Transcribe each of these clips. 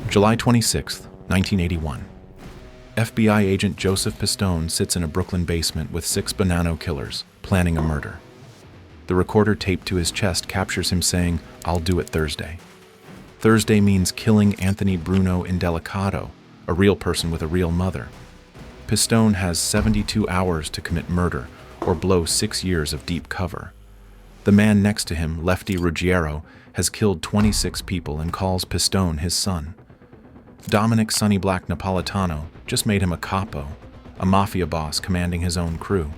July 26, 1981. FBI agent Joseph Pistone sits in a Brooklyn basement with 6 Bonanno killers, planning a murder. The recorder taped to his chest captures him saying, "I'll do it Thursday." Thursday means killing Anthony Bruno Indelicato, a real person with a real mother. Pistone has 72 hours to commit murder or blow 6 years of deep cover. The man next to him, Lefty Ruggiero, has killed 26 people and calls Pistone his son. Dominic Sonny Black Napolitano just made him a capo, a mafia boss commanding his own crew.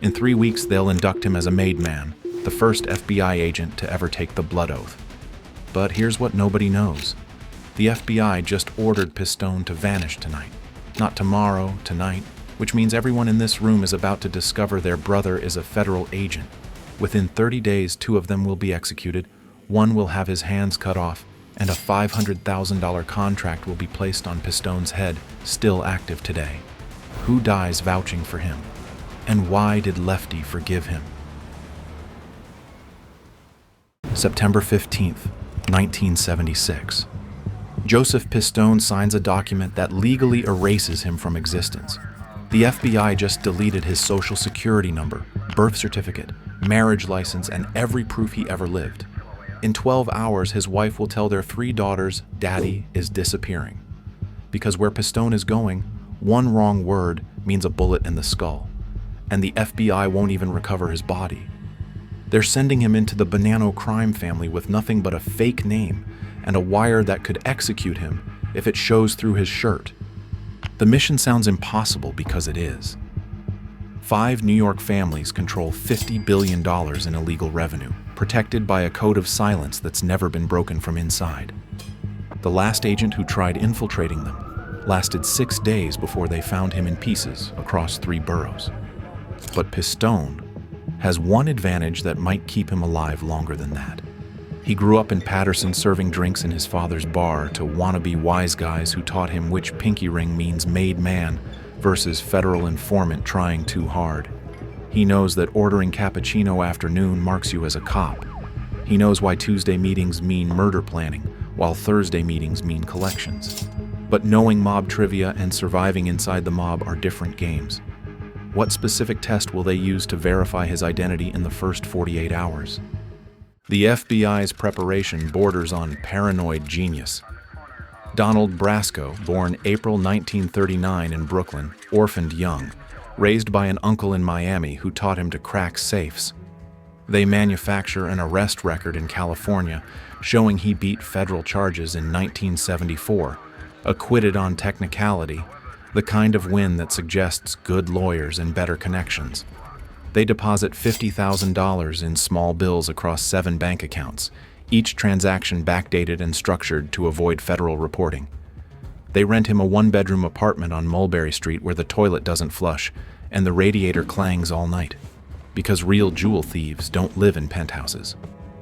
In 3 weeks, they'll induct him as a made man, the first FBI agent to ever take the blood oath. But here's what nobody knows. The FBI just ordered Pistone to vanish tonight. Not tomorrow, tonight, which means everyone in this room is about to discover their brother is a federal agent. Within 30 days, 2 of them will be executed, 1 will have his hands cut off, and a $500,000 contract will be placed on Pistone's head, still active today. Who dies vouching for him? And why did Lefty forgive him? September 15th, 1976. Joseph Pistone signs a document that legally erases him from existence. The FBI just deleted his social security number, birth certificate, marriage license, and every proof he ever lived. In 12 hours, his wife will tell their 3 daughters, "Daddy is disappearing." Because where Pistone is going, 1 wrong word means a bullet in the skull, and the FBI won't even recover his body. They're sending him into the Bonanno crime family with nothing but a fake name and a wire that could execute him if it shows through his shirt. The mission sounds impossible because it is. 5 New York families control $50 billion in illegal revenue, protected by a code of silence that's never been broken from inside. The last agent who tried infiltrating them lasted 6 days before they found him in pieces across 3 boroughs. But Pistone has one advantage that might keep him alive longer than that. He grew up in Paterson serving drinks in his father's bar to wannabe wise guys who taught him which pinky ring means made man versus federal informant trying too hard. He knows that ordering cappuccino after noon marks you as a cop. He knows why Tuesday meetings mean murder planning, while Thursday meetings mean collections. But knowing mob trivia and surviving inside the mob are different games. What specific test will they use to verify his identity in the first 48 hours? The FBI's preparation borders on paranoid genius. Donnie Brasco, born April 1939 in Brooklyn, orphaned young, raised by an uncle in Miami who taught him to crack safes. They manufacture an arrest record in California showing he beat federal charges in 1974, acquitted on technicality, the kind of win that suggests good lawyers and better connections. They deposit $50,000 in small bills across 7 bank accounts, each transaction backdated and structured to avoid federal reporting. They rent him a 1-bedroom apartment on Mulberry Street where the toilet doesn't flush and the radiator clangs all night, because real jewel thieves don't live in penthouses.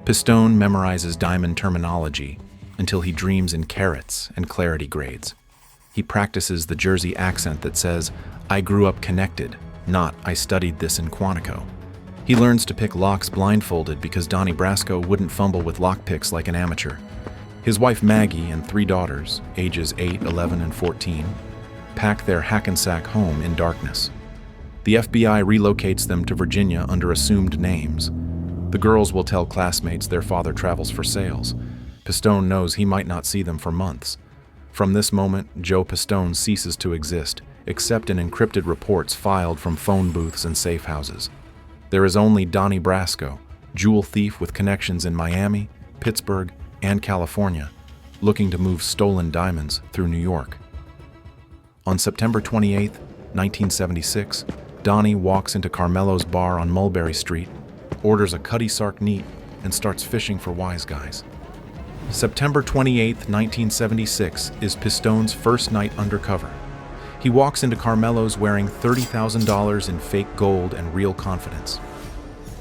Pistone memorizes diamond terminology until he dreams in carats and clarity grades. He practices the Jersey accent that says, "I grew up connected," not "I studied this in Quantico." He learns to pick locks blindfolded because Donnie Brasco wouldn't fumble with lockpicks like an amateur. His wife Maggie and 3 daughters, ages 8, 11, and 14, pack their Hackensack home in darkness. The FBI relocates them to Virginia under assumed names. The girls will tell classmates their father travels for sales. Pistone knows he might not see them for months. From this moment, Joe Pistone ceases to exist, except in encrypted reports filed from phone booths and safe houses. There is only Donnie Brasco, jewel thief with connections in Miami, Pittsburgh, and California, looking to move stolen diamonds through New York. On September 28, 1976, Donnie walks into Carmelo's bar on Mulberry Street, orders a Cutty Sark neat, and starts fishing for wise guys. September 28, 1976 is Pistone's first night undercover. He walks into Carmelo's wearing $30,000 in fake gold and real confidence.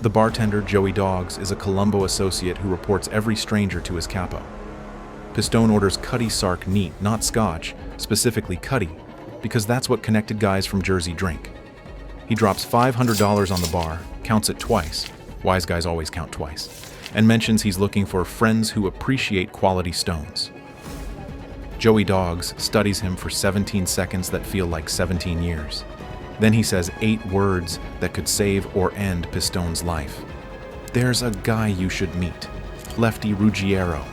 The bartender, Joey Doggs, is a Colombo associate who reports every stranger to his capo. Pistone orders Cutty Sark neat, not scotch, specifically Cutty, because that's what connected guys from Jersey drink. He drops $500 on the bar, counts it twice, wise guys always count twice, and mentions he's looking for friends who appreciate quality stones. Joey Dogs studies him for 17 seconds that feel like 17 years. Then he says 8 words that could save or end Pistone's life. There's a guy you should meet, Lefty Ruggiero.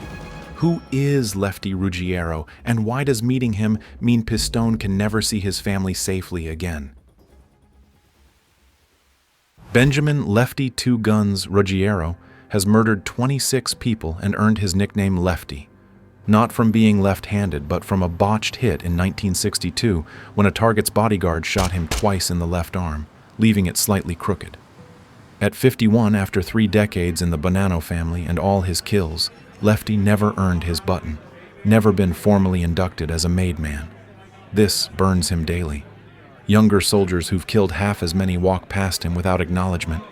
Who is Lefty Ruggiero, and why does meeting him mean Pistone can never see his family safely again? Benjamin Lefty Two Guns Ruggiero has murdered 26 people and earned his nickname Lefty. Not from being left-handed, but from a botched hit in 1962 when a target's bodyguard shot him twice in the left arm, leaving it slightly crooked. At 51, after 3 decades in the Bonanno family and all his kills, Lefty never earned his button, never been formally inducted as a made man. This burns him daily. Younger soldiers who've killed half as many walk past him without acknowledgement.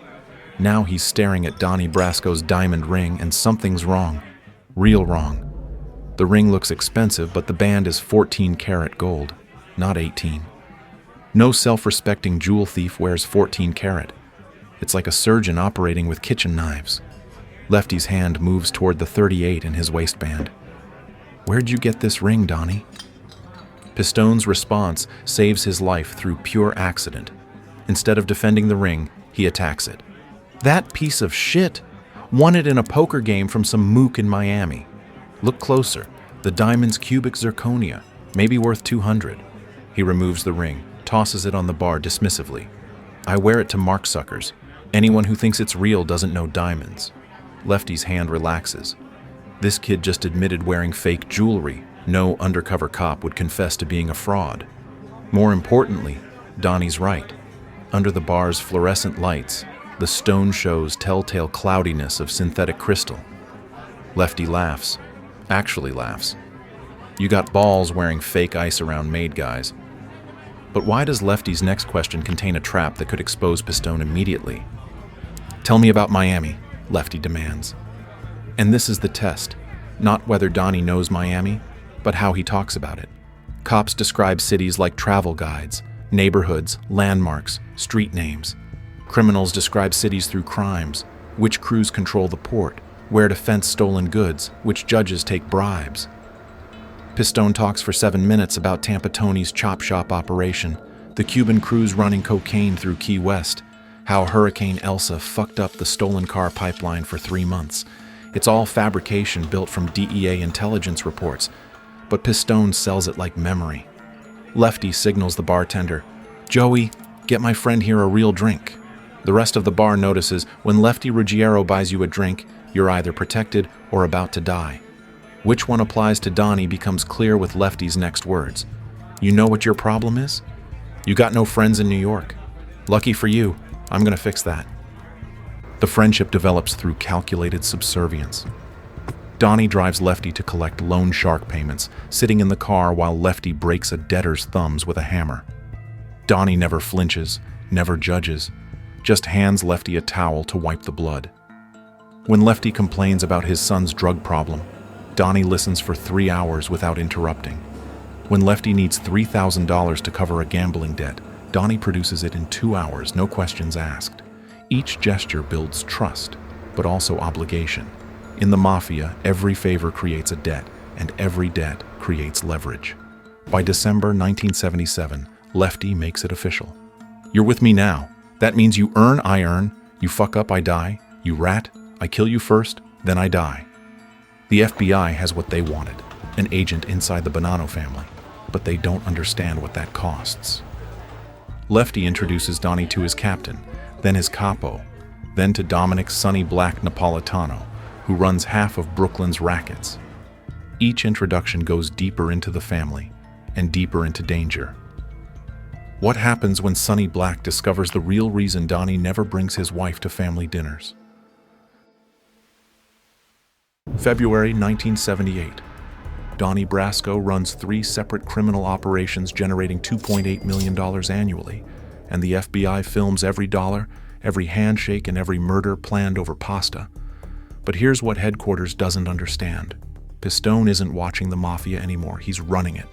Now he's staring at Donnie Brasco's diamond ring, and something's wrong. Real wrong. The ring looks expensive, but the band is 14-karat gold, not 18. No self-respecting jewel thief wears 14-karat. It's like a surgeon operating with kitchen knives. Lefty's hand moves toward the 38 in his waistband. "Where'd you get this ring, Donnie?" Pistone's response saves his life through pure accident. Instead of defending the ring, he attacks it. "That piece of shit! Won it in a poker game from some mook in Miami. Look closer. The diamond's cubic zirconia, maybe worth 200. He removes the ring, tosses it on the bar dismissively. "I wear it to mark suckers. Anyone who thinks it's real doesn't know diamonds." Lefty's hand relaxes. This kid just admitted wearing fake jewelry. No undercover cop would confess to being a fraud. More importantly, Donnie's right. Under the bar's fluorescent lights, the stone shows telltale cloudiness of synthetic crystal. Lefty laughs. Actually laughs. "You got balls wearing fake ice around made guys." But why does Lefty's next question contain a trap that could expose Pistone immediately? "Tell me about Miami," Lefty demands. And this is the test. Not whether Donnie knows Miami, but how he talks about it. Cops describe cities like travel guides, neighborhoods, landmarks, street names. Criminals describe cities through crimes, which crews control the port, where to fence stolen goods, which judges take bribes. Pistone talks for 7 minutes about Tampa Tony's chop shop operation, the Cuban crews running cocaine through Key West, how Hurricane Elsa fucked up the stolen car pipeline for 3 months. It's all fabrication built from DEA intelligence reports, but Pistone sells it like memory. Lefty signals the bartender, "Joey, get my friend here a real drink." The rest of the bar notices when Lefty Ruggiero buys you a drink, you're either protected or about to die. Which one applies to Donnie becomes clear with Lefty's next words. "You know what your problem is? You got no friends in New York. Lucky for you, I'm gonna fix that." The friendship develops through calculated subservience. Donnie drives Lefty to collect loan shark payments, sitting in the car while Lefty breaks a debtor's thumbs with a hammer. Donnie never flinches, never judges, just hands Lefty a towel to wipe the blood. When Lefty complains about his son's drug problem, Donnie listens for 3 hours without interrupting. When Lefty needs $3,000 to cover a gambling debt, Donnie produces it in 2 hours, no questions asked. Each gesture builds trust, but also obligation. In the Mafia, every favor creates a debt, and every debt creates leverage. By December 1977, Lefty makes it official. "You're with me now. That means you earn, I earn. You fuck up, I die. You rat, I kill you first, then I die." The FBI has what they wanted, an agent inside the Bonanno family, but they don't understand what that costs. Lefty introduces Donnie to his captain, then his capo, then to Dominic Sonny Black Napolitano, who runs half of Brooklyn's rackets. Each introduction goes deeper into the family and deeper into danger. What happens when Sonny Black discovers the real reason Donnie never brings his wife to family dinners? February 1978. Donnie Brasco runs 3 separate criminal operations generating $2.8 million annually, and the FBI films every dollar, every handshake, and every murder planned over pasta. But here's what headquarters doesn't understand. Pistone isn't watching the Mafia anymore, he's running it.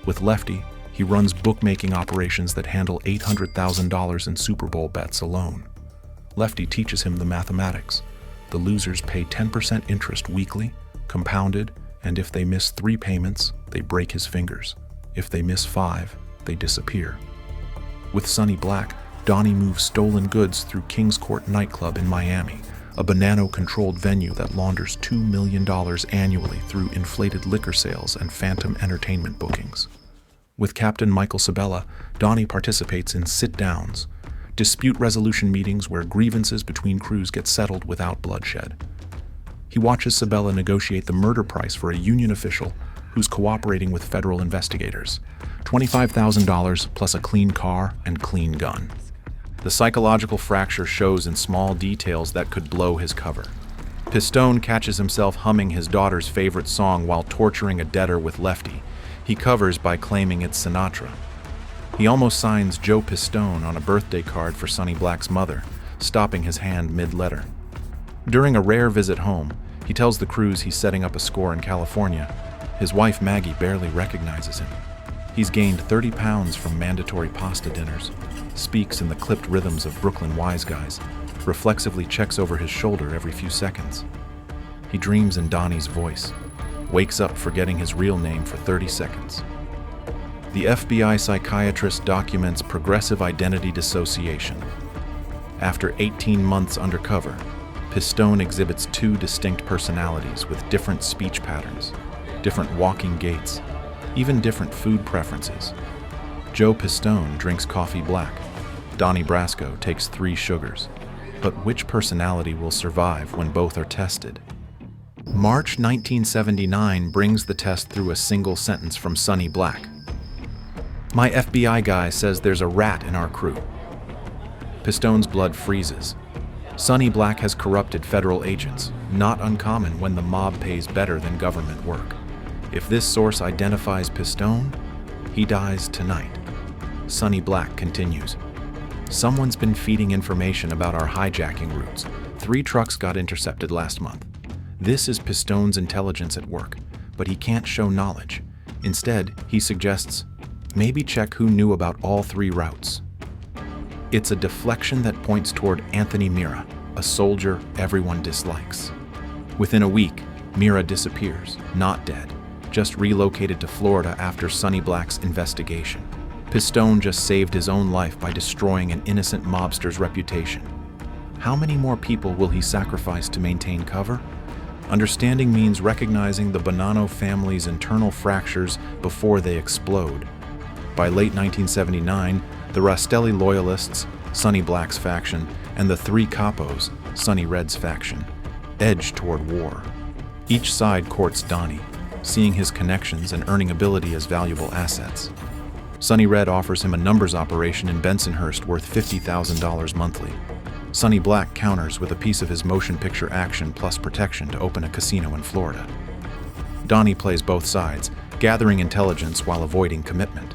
With Lefty, he runs bookmaking operations that handle $800,000 in Super Bowl bets alone. Lefty teaches him the mathematics. The losers pay 10% interest weekly, compounded, and if they miss 3 payments, they break his fingers. If they miss 5, they disappear. With Sonny Black, Donnie moves stolen goods through Kings Court nightclub in Miami, a Bonanno-controlled venue that launders $2 million annually through inflated liquor sales and phantom entertainment bookings. With Captain Michael Sabella, Donnie participates in sit-downs, dispute resolution meetings where grievances between crews get settled without bloodshed. He watches Sabella negotiate the murder price for a union official who's cooperating with federal investigators, $25,000 plus a clean car and clean gun. The psychological fracture shows in small details that could blow his cover. Pistone catches himself humming his daughter's favorite song while torturing a debtor with Lefty. He covers by claiming it's Sinatra. He almost signs Joe Pistone on a birthday card for Sonny Black's mother, stopping his hand mid-letter. During a rare visit home, he tells the crews he's setting up a score in California. His wife Maggie barely recognizes him. He's gained 30 pounds from mandatory pasta dinners, speaks in the clipped rhythms of Brooklyn wise guys, reflexively checks over his shoulder every few seconds. He dreams in Donnie's voice, wakes up forgetting his real name for 30 seconds. The FBI psychiatrist documents progressive identity dissociation. After 18 months undercover, Pistone exhibits 2 distinct personalities with different speech patterns, different walking gaits, even different food preferences. Joe Pistone drinks coffee black. Donnie Brasco takes 3 sugars. But which personality will survive when both are tested? March 1979 brings the test through a single sentence from Sonny Black. "My FBI guy says there's a rat in our crew." Pistone's blood freezes. Sonny Black has corrupted federal agents, not uncommon when the mob pays better than government work. If this source identifies Pistone, he dies tonight. Sonny Black continues. "Someone's been feeding information about our hijacking routes. 3 trucks got intercepted last month. This is Pistone's intelligence at work, but he can't show knowledge. Instead, he suggests, maybe check who knew about all 3 routes." It's a deflection that points toward Anthony Mira, a soldier everyone dislikes. Within a week, Mira disappears, not dead, just relocated to Florida after Sonny Black's investigation. Pistone just saved his own life by destroying an innocent mobster's reputation. How many more people will he sacrifice to maintain cover? Understanding means recognizing the Bonanno family's internal fractures before they explode. By late 1979, the Rastelli loyalists, Sonny Black's faction, and the 3 capos, Sonny Red's faction, edge toward war. Each side courts Donnie, seeing his connections and earning ability as valuable assets. Sonny Red offers him a numbers operation in Bensonhurst worth $50,000 monthly. Sonny Black counters with a piece of his motion picture action plus protection to open a casino in Florida. Donnie plays both sides, gathering intelligence while avoiding commitment.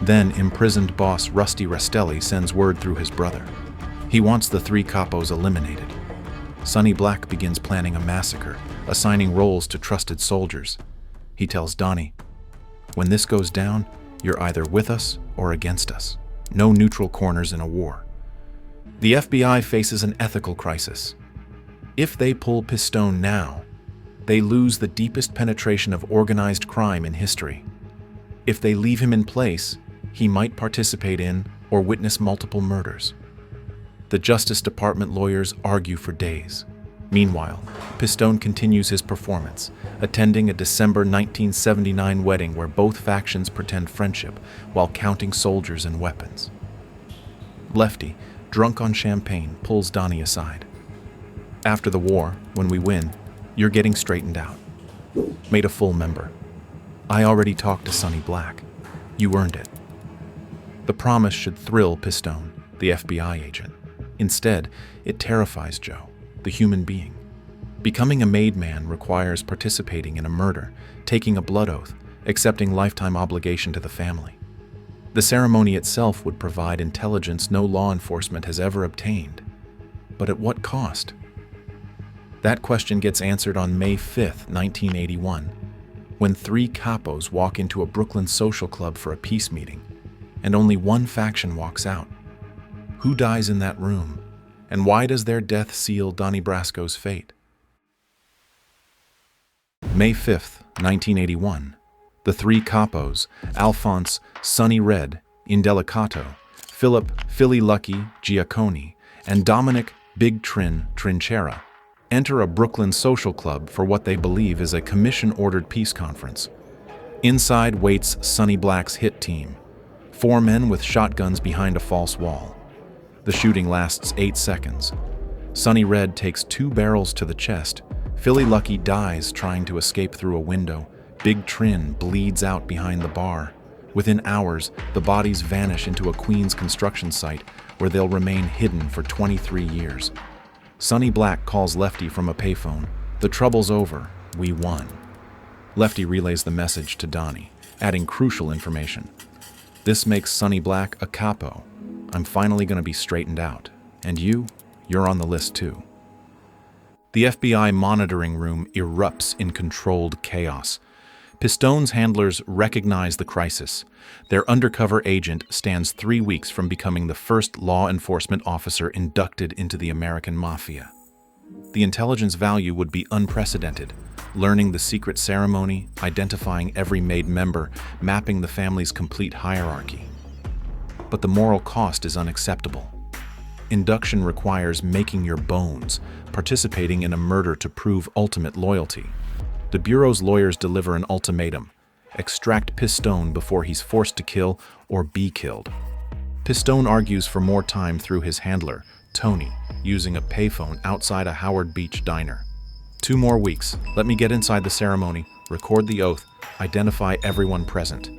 Then imprisoned boss Rusty Rastelli sends word through his brother. He wants the 3 capos eliminated. Sonny Black begins planning a massacre, assigning roles to trusted soldiers. He tells Donnie, "When this goes down, you're either with us or against us. No neutral corners in a war." The FBI faces an ethical crisis. If they pull Pistone now, they lose the deepest penetration of organized crime in history. If they leave him in place, he might participate in or witness multiple murders. The Justice Department lawyers argue for days. Meanwhile, Pistone continues his performance, attending a December 1979 wedding where both factions pretend friendship while counting soldiers and weapons. Lefty, drunk on champagne, pulls Donnie aside. "After the war, when we win, you're getting straightened out. Made a full member. I already talked to Sonny Black. You earned it." The promise should thrill Pistone, the FBI agent. Instead, it terrifies Joe, the human being. Becoming a made man requires participating in a murder, taking a blood oath, accepting lifetime obligation to the family. The ceremony itself would provide intelligence no law enforcement has ever obtained. But at what cost? That question gets answered on May 5, 1981, when 3 capos walk into a Brooklyn social club for a peace meeting, and only one faction walks out. Who dies in that room, and why does their death seal Donnie Brasco's fate? May 5th, 1981. The three capos, Alphonse, Sonny Red, Indelicato, Philip, Philly Lucky, Giacconi, and Dominic, Big Trin, Trinchera, enter a Brooklyn social club for what they believe is a commission-ordered peace conference. Inside waits Sonny Black's hit team, 4 men with shotguns behind a false wall. The shooting lasts 8 seconds. Sonny Red takes 2 barrels to the chest. Philly Lucky dies trying to escape through a window. Big Trin bleeds out behind the bar. Within hours, the bodies vanish into a Queens construction site where they'll remain hidden for 23 years. Sonny Black calls Lefty from a payphone. The trouble's over. We won. Lefty relays the message to Donnie, adding crucial information. This makes Sonny Black a capo. I'm finally going to be straightened out. And you're on the list too. The FBI monitoring room erupts in controlled chaos. Pistone's handlers recognize the crisis. Their undercover agent stands 3 weeks from becoming the first law enforcement officer inducted into the American Mafia. The intelligence value would be unprecedented, learning the secret ceremony, identifying every made member, mapping the family's complete hierarchy. But the moral cost is unacceptable. Induction requires making your bones, participating in a murder to prove ultimate loyalty. The Bureau's lawyers deliver an ultimatum: extract Pistone before he's forced to kill or be killed. Pistone argues for more time through his handler, Tony, using a payphone outside a Howard Beach diner. 2 more weeks. Let me get inside the ceremony, record the oath, identify everyone present.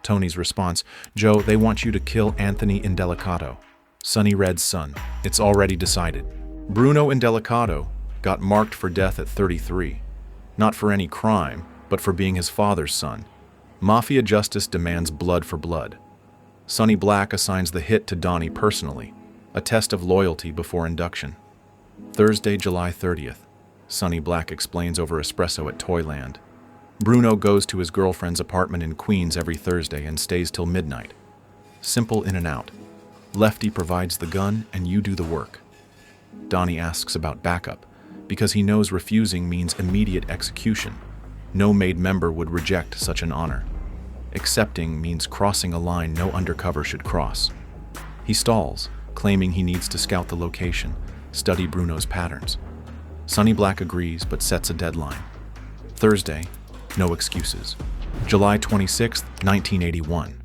Tony's response: Joe, they want you to kill Anthony Indelicato, Sonny Red's son. It's already decided. Bruno Indelicato got marked for death at 33. Not for any crime, but for being his father's son. Mafia justice demands blood for blood. Sonny Black assigns the hit to Donnie personally, a test of loyalty before induction. Thursday, July 30th. Sonny Black explains over espresso at Toyland. Bruno goes to his girlfriend's apartment in Queens every Thursday and stays till midnight. Simple in and out. Lefty provides the gun and you do the work. Donnie asks about backup, because he knows refusing means immediate execution. No made member would reject such an honor. Accepting means crossing a line no undercover should cross. He stalls, claiming he needs to scout the location, study Bruno's patterns. Sonny Black agrees but sets a deadline. Thursday, no excuses. July 26, 1981.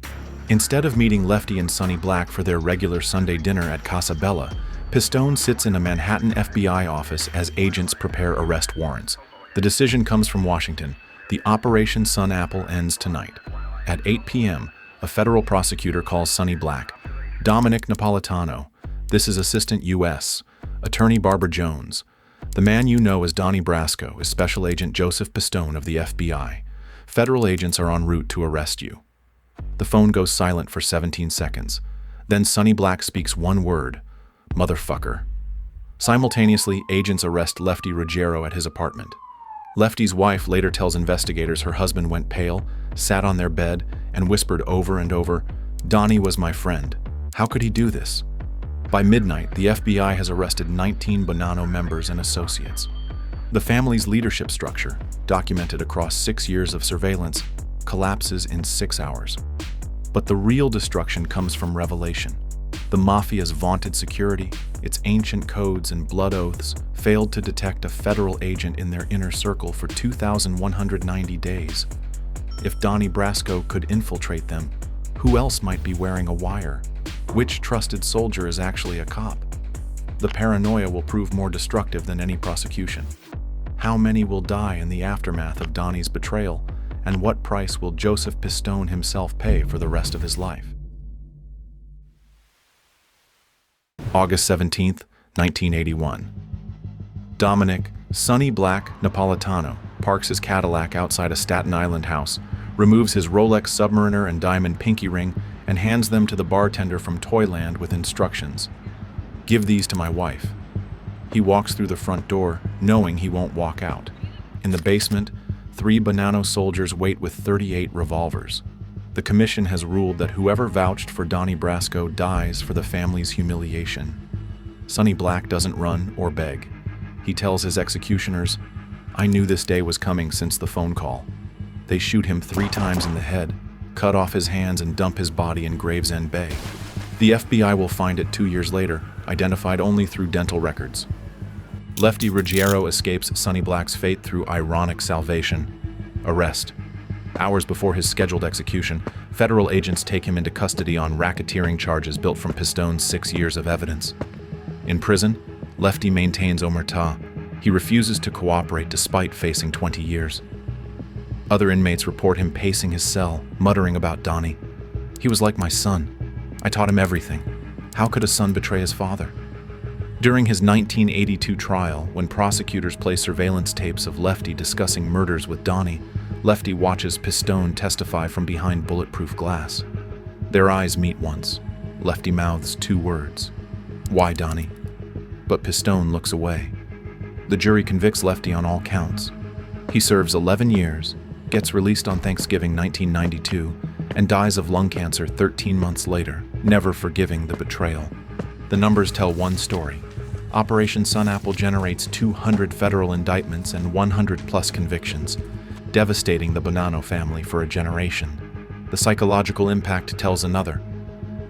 Instead of meeting Lefty and Sonny Black for their regular Sunday dinner at Casa Bella, Pistone sits in a Manhattan FBI office as agents prepare arrest warrants. The decision comes from Washington. The Operation Sun Apple ends tonight. At 8 p.m., a federal prosecutor calls Sonny Black. Dominic Napolitano. This is Assistant U.S. Attorney Barbara Jones. The man you know as Donnie Brasco is Special Agent Joseph Pistone of the FBI. Federal agents are en route to arrest you. The phone goes silent for 17 seconds. Then Sonny Black speaks one word: motherfucker. Simultaneously, agents arrest Lefty Ruggiero at his apartment. Lefty's wife later tells investigators her husband went pale, sat on their bed, and whispered over and over, "Donnie was my friend. How could he do this?" By midnight, the FBI has arrested 19 Bonanno members and associates. The family's leadership structure, documented across 6 years of surveillance, collapses in 6 hours. But the real destruction comes from revelation. The Mafia's vaunted security, its ancient codes and blood oaths, failed to detect a federal agent in their inner circle for 2,190 days. If Donnie Brasco could infiltrate them, who else might be wearing a wire? Which trusted soldier is actually a cop? The paranoia will prove more destructive than any prosecution. How many will die in the aftermath of Donnie's betrayal, and what price will Joseph Pistone himself pay for the rest of his life? August 17th, 1981. Dominic Sonny Black Napolitano parks his Cadillac outside a Staten Island house, removes his Rolex Submariner and diamond pinky ring, and hands them to the bartender from Toyland with instructions. "Give these to my wife." He walks through the front door, knowing he won't walk out. In the basement, 3 Bonanno soldiers wait with 38 revolvers. The commission has ruled that whoever vouched for Donnie Brasco dies for the family's humiliation. Sonny Black doesn't run or beg. He tells his executioners, "I knew this day was coming since the phone call. They shoot him 3 times in the head, cut off his hands, and dump his body in Gravesend Bay. The FBI will find it 2 years later, identified only through dental records. Lefty Ruggiero escapes Sonny Black's fate through ironic salvation: arrest. Hours before his scheduled execution, federal agents take him into custody on racketeering charges built from Pistone's 6 years of evidence. In prison, Lefty maintains omerta. He refuses to cooperate despite facing 20 years. Other inmates report him pacing his cell, muttering about Donnie. "He was like my son. I taught him everything. How could a son betray his father?" During his 1982 trial, when prosecutors play surveillance tapes of Lefty discussing murders with Donnie, Lefty watches Pistone testify from behind bulletproof glass. Their eyes meet once. Lefty mouths 2 words: "Why, Donnie?" But Pistone looks away. The jury convicts Lefty on all counts. He serves 11 years, gets released on Thanksgiving 1992, and dies of lung cancer 13 months later, never forgiving the betrayal. The numbers tell one story. Operation Sun Apple generates 200 federal indictments and 100+ convictions, devastating the Bonanno family for a generation. The psychological impact tells another.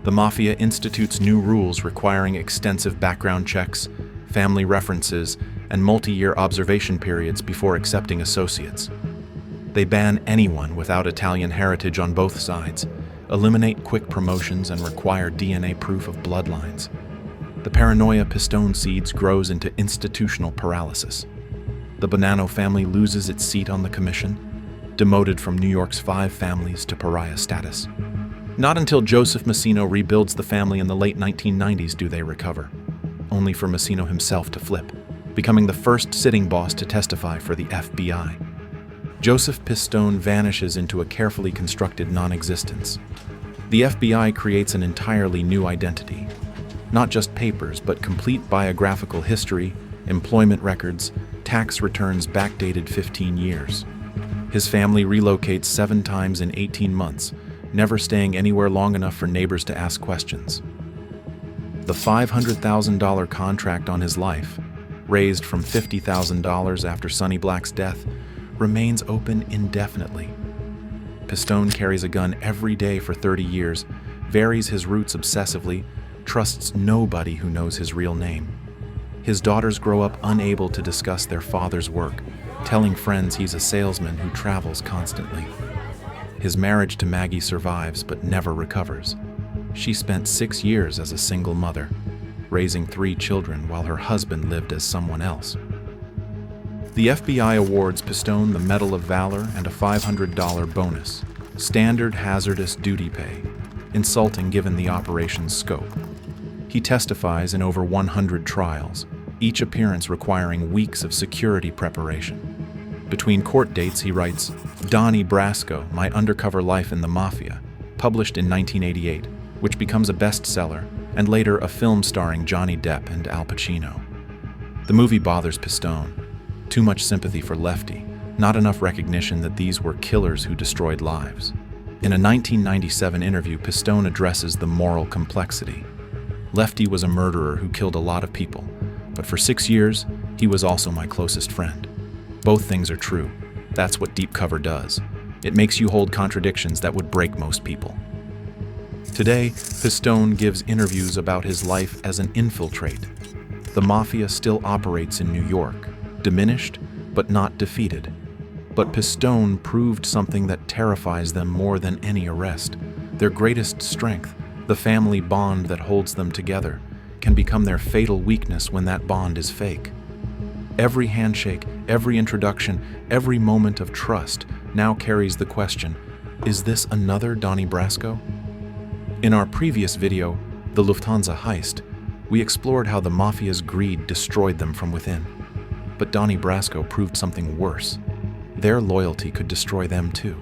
The Mafia institutes new rules requiring extensive background checks, family references, and multi-year observation periods before accepting associates. They ban anyone without Italian heritage on both sides, eliminate quick promotions, and require DNA proof of bloodlines. The paranoia Pistone seeds grows into institutional paralysis. The Bonanno family loses its seat on the commission, demoted from New York's 5 families to pariah status. Not until Joseph Pistone rebuilds the family in the late 1990s do they recover, only for Pistone himself to flip, becoming the first sitting boss to testify for the FBI. Joseph Pistone vanishes into a carefully constructed non-existence. The FBI creates an entirely new identity. Not just papers, but complete biographical history, employment records, tax returns backdated 15 years. His family relocates 7 times in 18 months, never staying anywhere long enough for neighbors to ask questions. The $500,000 contract on his life, raised from $50,000 after Sonny Black's death, remains open indefinitely. Pistone carries a gun every day for 30 years, varies his routes obsessively, trusts nobody who knows his real name. His daughters grow up unable to discuss their father's work, telling friends he's a salesman who travels constantly. His marriage to Maggie survives but never recovers. She spent 6 years as a single mother, raising 3 children while her husband lived as someone else. The FBI awards Pistone the Medal of Valor and a $500 bonus, standard hazardous duty pay, insulting given the operation's scope. He testifies in over 100 trials, each appearance requiring weeks of security preparation. Between court dates, he writes, Donnie Brasco, My Undercover Life in the Mafia, published in 1988, which becomes a bestseller, and later a film starring Johnny Depp and Al Pacino. The movie bothers Pistone. Too much sympathy for Lefty, not enough recognition that these were killers who destroyed lives. In a 1997 interview, Pistone addresses the moral complexity. Lefty was a murderer who killed a lot of people, but for 6 years, he was also my closest friend. Both things are true. That's what deep cover does. It makes you hold contradictions that would break most people. Today, Pistone gives interviews about his life as an infiltrate. The Mafia still operates in New York, diminished but not defeated. But Pistone proved something that terrifies them more than any arrest. Their greatest strength, the family bond that holds them together, can become their fatal weakness when that bond is fake. Every handshake, every introduction, every moment of trust now carries the question, is this another Donnie Brasco? In our previous video, The Lufthansa Heist, we explored how the Mafia's greed destroyed them from within. But Donnie Brasco proved something worse. Their loyalty could destroy them too.